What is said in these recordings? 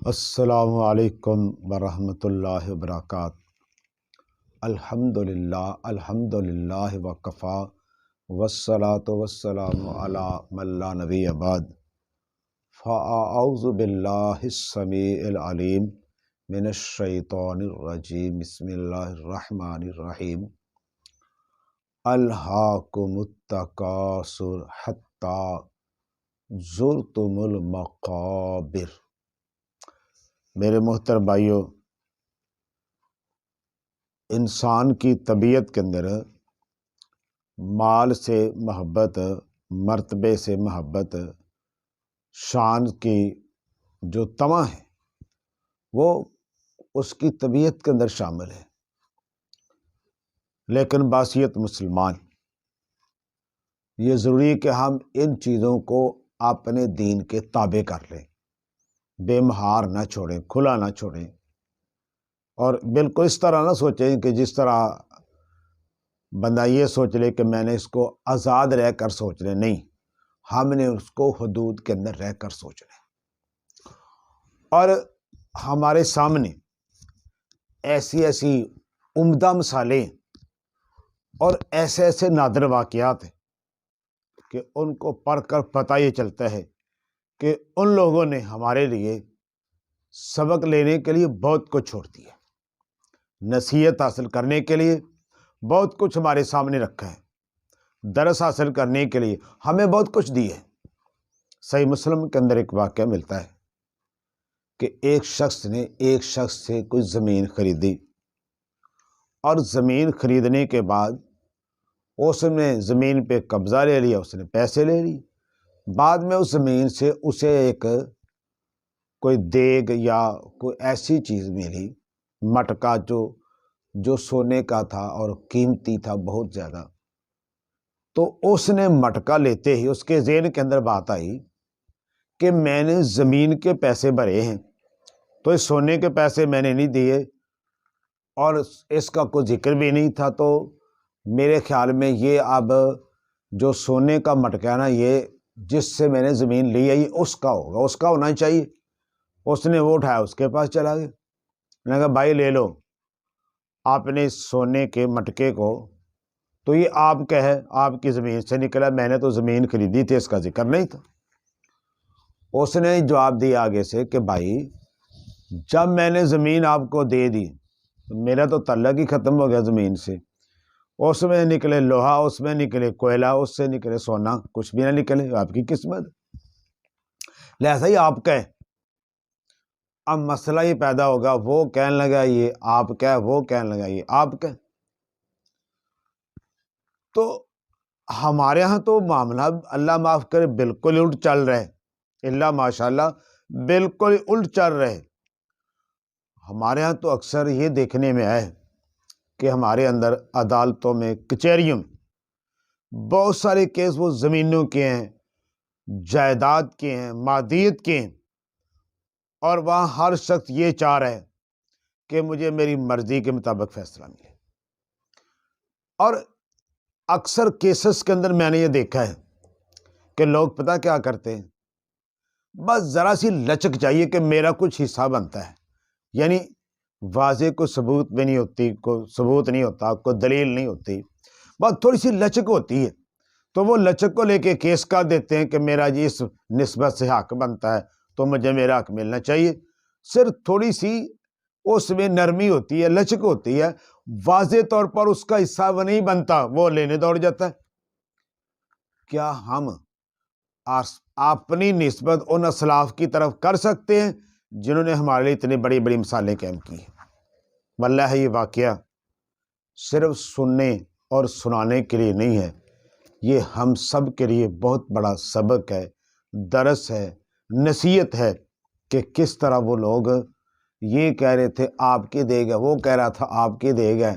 السلام علیکم ورحمۃ اللہ وبرکاتہ۔ الحمدللہ وکفا والصلاة والسلام علی من لا نبی بعد۔ فاعوذ باللہ السمیع العلیم من الشیطان الرجیم، بسم اللہ الرحمن الرحیم۔ الہاکم التکاثر حتی زرتم المقابر۔ میرے محترم بھائیو، انسان کی طبیعت کے اندر مال سے محبت، مرتبے سے محبت، شان کی جو طمع ہے وہ اس کی طبیعت کے اندر شامل ہے، لیکن بحیثیت مسلمان یہ ضروری ہے کہ ہم ان چیزوں کو اپنے دین کے تابع کر لیں، بے مہار نہ چھوڑیں، کھلا نہ چھوڑیں، اور بالکل اس طرح نہ سوچیں کہ جس طرح بندہ یہ سوچ لے کہ میں نے اس کو آزاد رہ کر سوچ لے۔ نہیں، ہم نے اس کو حدود کے اندر رہ کر سوچ لے۔ اور ہمارے سامنے ایسی عمدہ مثالیں اور ایسے نادر واقعات ہیں کہ ان کو پڑھ کر پتہ یہ چلتا ہے کہ ان لوگوں نے ہمارے لیے سبق لینے کے لیے بہت کچھ چھوڑ دیا، نصیحت حاصل کرنے کے لیے بہت کچھ ہمارے سامنے رکھا ہے، درس حاصل کرنے کے لیے ہمیں بہت کچھ دی ہے۔ صحیح مسلم کے اندر ایک واقعہ ملتا ہے کہ ایک شخص نے ایک شخص سے کوئی زمین خریدی، اور زمین خریدنے کے بعد اس نے زمین پہ قبضہ لے لیا، اس نے پیسے لے لیے۔ بعد میں اس زمین سے اسے ایک کوئی دیگ یا کوئی ایسی چیز ملی، مٹکا جو سونے کا تھا اور قیمتی تھا بہت زیادہ۔ تو اس نے مٹکا لیتے ہی اس کے ذہن کے اندر بات آئی کہ میں نے زمین کے پیسے بھرے ہیں، تو اس سونے کے پیسے میں نے نہیں دیے، اور اس کا کوئی ذکر بھی نہیں تھا، تو میرے خیال میں یہ اب جو سونے کا مٹکا ہے نا، یہ جس سے میں نے زمین لی ہے یہ اس کا ہوگا، اس کا ہونا چاہیے۔ اس نے وہ اٹھایا، اس کے پاس چلا گیا، میں نے کہا بھائی لے لو آپ نے اس سونے کے مٹکے کو، تو یہ آپ کا ہے، آپ کی زمین سے نکلا، میں نے تو زمین خریدی تھی، اس کا ذکر نہیں تھا۔ اس نے جواب دیا آگے سے کہ بھائی جب میں نے زمین آپ کو دے دی تو میرا تو تعلق ہی ختم ہو گیا زمین سے، اس میں نکلے لوہا، اس میں نکلے کوئلہ، اس سے نکلے سونا، کچھ بھی نہ نکلے، آپ کی قسمت، لہذا ہی آپ کا ہے۔ اب مسئلہ یہ پیدا ہوگا، وہ کہنے لگا یہ آپ کا ہے، وہ کہنے لگا یہ آپ کا ہے۔ تو ہمارے ہاں تو معاملہ اللہ معاف کرے بالکل الٹ چل رہا ہے، اللہ ماشاءاللہ بالکل الٹ چل رہا ہے۔ ہمارے ہاں تو اکثر یہ دیکھنے میں آئے کہ ہمارے اندر عدالتوں میں، کچہریوں میں بہت سارے کیس وہ زمینوں کے ہیں، جائیداد کے ہیں، مادیت کے ہیں، اور وہاں ہر شخص یہ چاہ رہا ہے کہ مجھے میری مرضی کے مطابق فیصلہ ملے۔ اور اکثر کیسز کے اندر میں نے یہ دیکھا ہے کہ لوگ پتہ کیا کرتے ہیں، بس ذرا سی لچک چاہیے کہ میرا کچھ حصہ بنتا ہے، یعنی واضح کوئی ثبوت بھی نہیں ہوتی، کوئی ثبوت نہیں ہوتا، کوئی دلیل نہیں ہوتی، بس تھوڑی سی لچک ہوتی ہے، تو وہ لچک کو لے کے کیس کر دیتے ہیں کہ میرا جی اس نسبت سے حق بنتا ہے تو مجھے میرا حق ملنا چاہیے۔ صرف تھوڑی سی اس میں نرمی ہوتی ہے، لچک ہوتی ہے، واضح طور پر اس کا حصہ وہ نہیں بنتا، وہ لینے دوڑ جاتا ہے۔ کیا ہم اپنی نسبت ان اسلاف کی طرف کر سکتے ہیں جنہوں نے ہمارے لیے اتنی بڑی بڑی مثالیں قائم کی ہیں؟ واللہ یہ واقعہ صرف سننے اور سنانے کے لیے نہیں ہے، یہ ہم سب کے لیے بہت بڑا سبق ہے، درس ہے، نصیحت ہے کہ کس طرح وہ لوگ یہ کہہ رہے تھے آپ کی دے گا، وہ کہہ رہا تھا آپ کی دے گا،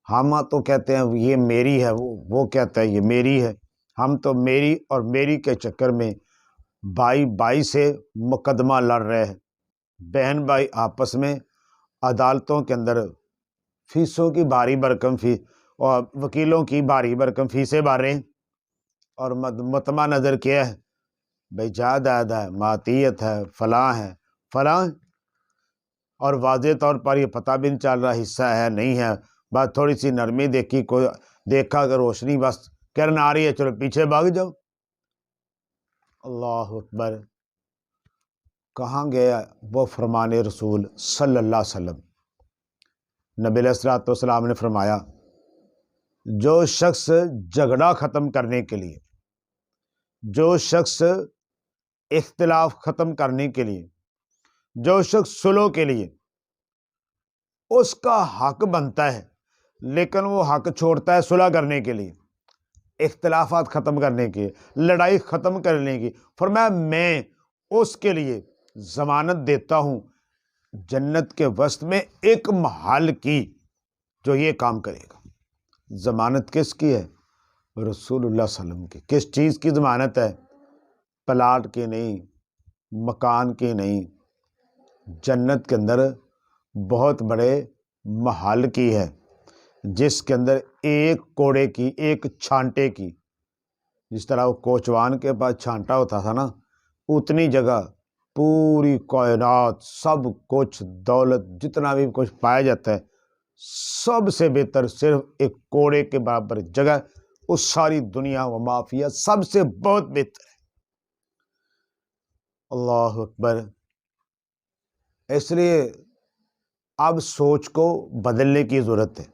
ہم تو کہتے ہیں یہ میری ہے، وہ کہتا ہے یہ میری ہے۔ ہم تو میری اور میری کے چکر میں بھائی بھائی سے مقدمہ لڑ رہے ہیں، بہن بھائی آپس میں عدالتوں کے اندر فیسوں کی بھاری بھرکم فیس اور وکیلوں کی بھاری بھرکم فیسیں بھر رہے ہیں، اور متمع نظر کیا ہے بھائی جائیداد ہے، ماتیت ہے، فلاں ہے، فلاں ہے۔ اور واضح طور پر یہ پتہ بھی نہیں چل رہا حصہ ہے نہیں ہے، بس تھوڑی سی نرمی دیکھی، کوئی دیکھا کہ روشنی بس کرن آ رہی ہے، چلو پیچھے بھاگ جاؤ۔ اللہ اکبر، کہاں گیا وہ فرمان رسول صلی اللہ علیہ وسلم؟ نبی علیہ الصلوۃ والسلام نے فرمایا، جو شخص جھگڑا ختم کرنے کے لیے، جو شخص اختلاف ختم کرنے کے لیے، جو شخص صلح کے لیے اس کا حق بنتا ہے لیکن وہ حق چھوڑتا ہے صلح کرنے کے لیے، اختلافات ختم کرنے کی، لڑائی ختم کرنے کی، فرمایا میں اس کے لیے ضمانت دیتا ہوں جنت کے وسط میں ایک محل کی، جو یہ کام کرے گا۔ ضمانت کس کی ہے؟ رسول اللہ صلی اللہ علیہ وسلم کی۔ کس چیز کی ضمانت ہے؟ پلاٹ کی نہیں، مکان کی نہیں، جنت کے اندر بہت بڑے محل کی ہے، جس کے اندر ایک کوڑے کی، ایک چھانٹے کی، جس طرح وہ کوچوان کے پاس چھانٹا ہوتا تھا نا، اتنی جگہ پوری کائنات، سب کچھ دولت جتنا بھی کچھ پایا جاتا ہے، سب سے بہتر صرف ایک کوڑے کے برابر جگہ، اس ساری دنیا و مافیا سب سے بہت بہتر ہے۔ اللہ اکبر۔ اس لیے اب سوچ کو بدلنے کی ضرورت ہے۔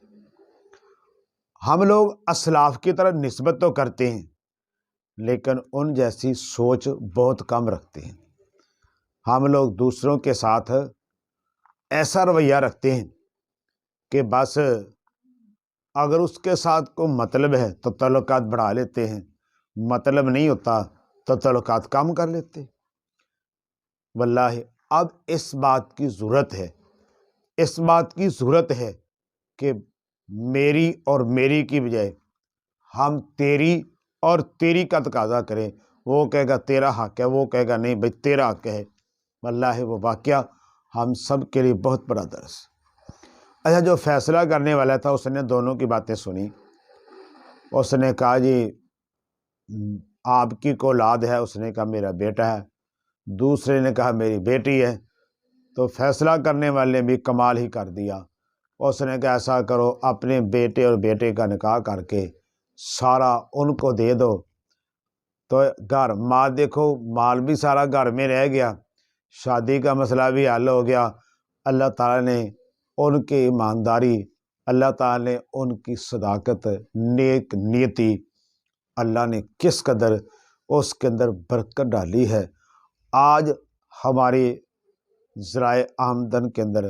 ہم لوگ اسلاف کی طرح نسبت تو کرتے ہیں لیکن ان جیسی سوچ بہت کم رکھتے ہیں۔ ہم لوگ دوسروں کے ساتھ ایسا رویہ رکھتے ہیں کہ بس اگر اس کے ساتھ کوئی مطلب ہے تو تعلقات بڑھا لیتے ہیں، مطلب نہیں ہوتا تو تعلقات کم کر لیتے ہیں۔ واللہ اب اس بات کی ضرورت ہے، اس بات کی ضرورت ہے کہ میری اور میری کی بجائے ہم تیری اور تیری کا تقاضا کریں۔ وہ کہے گا تیرا حق ہے، وہ کہے گا نہیں بھائی تیرا حق ہے۔ واللہ وہ واقعہ ہم سب کے لیے بہت بڑا درس۔ اچھا، جو فیصلہ کرنے والا تھا اس نے دونوں کی باتیں سنی، اس نے کہا جی آپ کی کو اولاد ہے؟ اس نے کہا میرا بیٹا ہے۔ دوسرے نے کہا میری بیٹی ہے۔ تو فیصلہ کرنے والے نے بھی کمال ہی کر دیا، اس نے کہا ایسا کرو اپنے بیٹے اور بیٹے کا نکاح کر کے سارا ان کو دے دو۔ تو گھر مال دیکھو، مال بھی سارا گھر میں رہ گیا، شادی کا مسئلہ بھی حل ہو گیا۔ اللہ تعالیٰ نے ان کی ایمانداری، اللہ تعالیٰ نے ان کی صداقت، نیک نیتی، اللہ نے کس قدر اس کے اندر برکت ڈالی ہے۔ آج ہماری ذرائع آمدن کے اندر،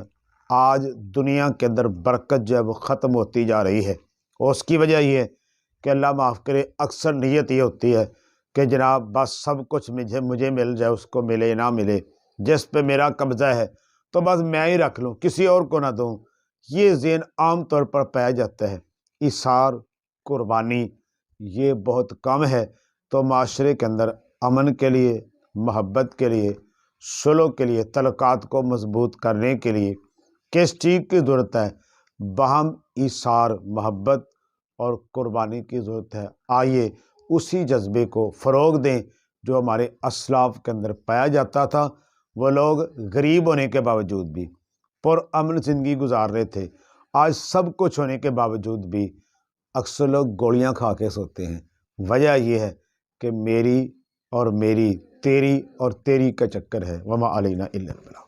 آج دنیا کے اندر برکت جو ہے وہ ختم ہوتی جا رہی ہے۔ اس کی وجہ یہ ہے کہ اللہ معاف کرے، اکثر نیت یہ ہوتی ہے کہ جناب بس سب کچھ مجھے مل جائے، اس کو ملے نہ ملے، جس پہ میرا قبضہ ہے تو بس میں ہی رکھ لوں، کسی اور کو نہ دوں۔ یہ ذہن عام طور پر پایا جاتا ہے۔ ایثار، قربانی یہ بہت کم ہے۔ تو معاشرے کے اندر امن کے لیے، محبت کے لیے، صلح کے لیے، تعلقات کو مضبوط کرنے کے لیے کس چیز کی ضرورت ہے؟ باہم ایثار، محبت اور قربانی کی ضرورت ہے۔ آئیے اسی جذبے کو فروغ دیں جو ہمارے اسلاف کے اندر پایا جاتا تھا۔ وہ لوگ غریب ہونے کے باوجود بھی پرامن زندگی گزار رہے تھے۔ آج سب کچھ ہونے کے باوجود بھی اکثر لوگ گولیاں کھا کے سوتے ہیں۔ وجہ یہ ہے کہ میری اور میری، تیری اور تیری کا چکر ہے۔ وما علینا الا البلاغ۔